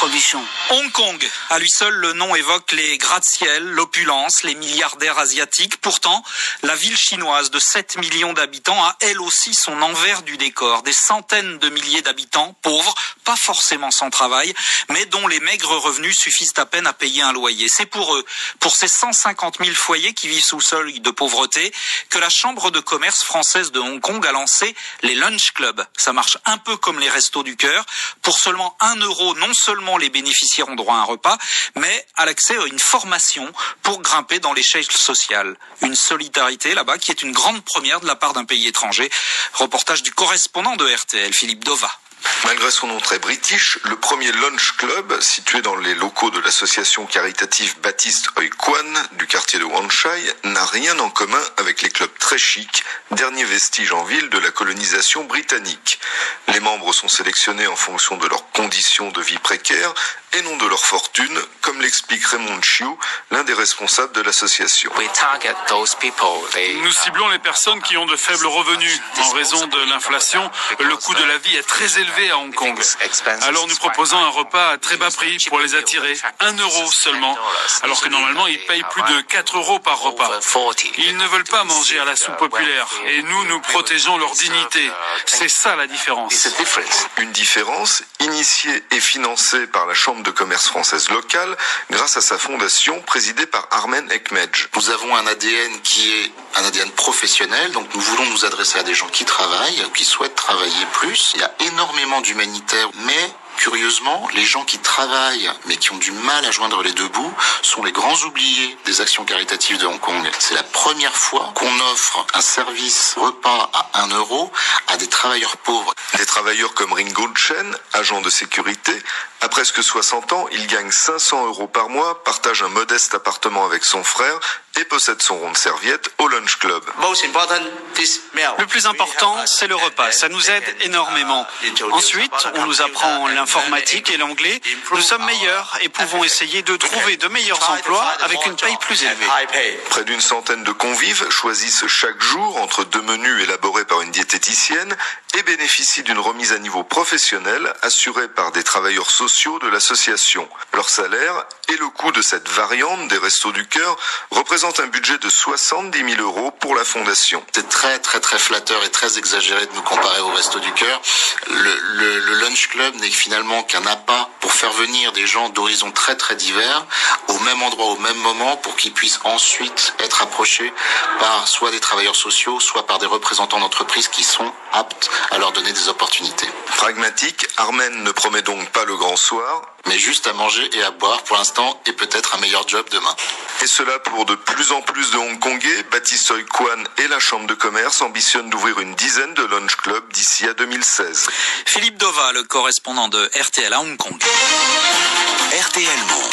pollution. Hong Kong, à lui seul, le nom évoque les gratte-ciel, l'opulence, les milliardaires asiatiques. Pourtant, la ville chinoise de 7 millions d'habitants a elle aussi son envers du décor. Des centaines de milliers d'habitants, pauvres, pas forcément sans travail, mais dont les maigres revenus suffisent à peine à payer un loyer. C'est pour eux, pour ces 150 000 foyers qui vivent sous le seuil de pauvreté, que la Chambre de commerce française de Hong Kong a lancé les Lunch Clubs. Ça marche un peu comme les Restos du Cœur. Pour seulement 1 euro, non seulement les bénéficiaires ont droit à un repas, mais à l'accès à une formation pour grimper dans l'échelle sociale. Une solidarité là-bas qui est une grande première de la part d'un pays étranger. Reportage du correspondant de RTL, Philippe Dova. Malgré son nom très british, le premier Lunch Club, situé dans les locaux de l'association caritative Baptiste Oi Kwan du quartier de Wan Chai, n'a rien en commun avec les clubs très chics, dernier vestige en ville de la colonisation britannique. Les membres sont sélectionnés en fonction de leurs conditions de vie précaires et non de leur fortune, comme l'explique Raymond Chiu, l'un des responsables de l'association. Nous ciblons les personnes qui ont de faibles revenus. En raison de l'inflation, le coût de la vie est très élevé à Hong Kong. Alors nous proposons un repas à très bas prix pour les attirer. 1 euro seulement, alors que normalement ils payent plus de 4 euros par repas. Ils ne veulent pas manger à la soupe populaire et nous protégeons leur dignité. C'est ça la différence. Une différence initiée et financée par la Chambre de commerce française locale grâce à sa fondation présidée par Armen Ekmedj. Nous avons un ADN qui est un ADN professionnel, donc nous voulons nous adresser à des gens qui travaillent, qui souhaitent travailler plus. Il y a énormément d'humanitaires, mais curieusement, les gens qui travaillent mais qui ont du mal à joindre les deux bouts sont les grands oubliés des actions caritatives de Hong Kong. C'est la première fois qu'on offre un service repas à 1 euro à des travailleurs pauvres. Des travailleurs comme Ringo Chen, agent de sécurité, à presque 60 ans, il gagne 500 euros par mois, partage un modeste appartement avec son frère et possède son rond de serviette au Lunch Club. Le plus important, c'est le repas. Ça nous aide énormément. Ensuite, on nous apprend l'informatique et l'anglais. Nous sommes meilleurs et pouvons essayer de trouver de meilleurs emplois avec une paye plus élevée. Près d'une centaine de convives choisissent chaque jour entre 2 menus élaborés par une diététicienne et bénéficient d'une remise à niveau professionnel assurée par des travailleurs sociaux de l'association. Leur salaire et le coût de cette variante des Restos du Cœur représentent un budget de 70 000 euros pour la fondation. C'est très flatteur et très exagéré de nous comparer au Restos du Cœur. Le Lunch Club n'est finalement qu'un appât pour faire venir des gens d'horizons très divers au même endroit, au même moment, pour qu'ils puissent ensuite être approchés par soit des travailleurs sociaux, soit par des représentants d'entreprises qui sont aptes à leur donner des opportunités. Pragmatique, Armen ne promet donc pas le grand soir, mais juste à manger et à boire pour l'instant et peut-être un meilleur job demain. Et cela pour de plus en plus de Hongkongais. Baptiste Oi Kwan et la Chambre de commerce ambitionnent d'ouvrir une dizaine de lunch clubs d'ici à 2016. Philippe Dova, le correspondant de RTL à Hong Kong. RTL Monde.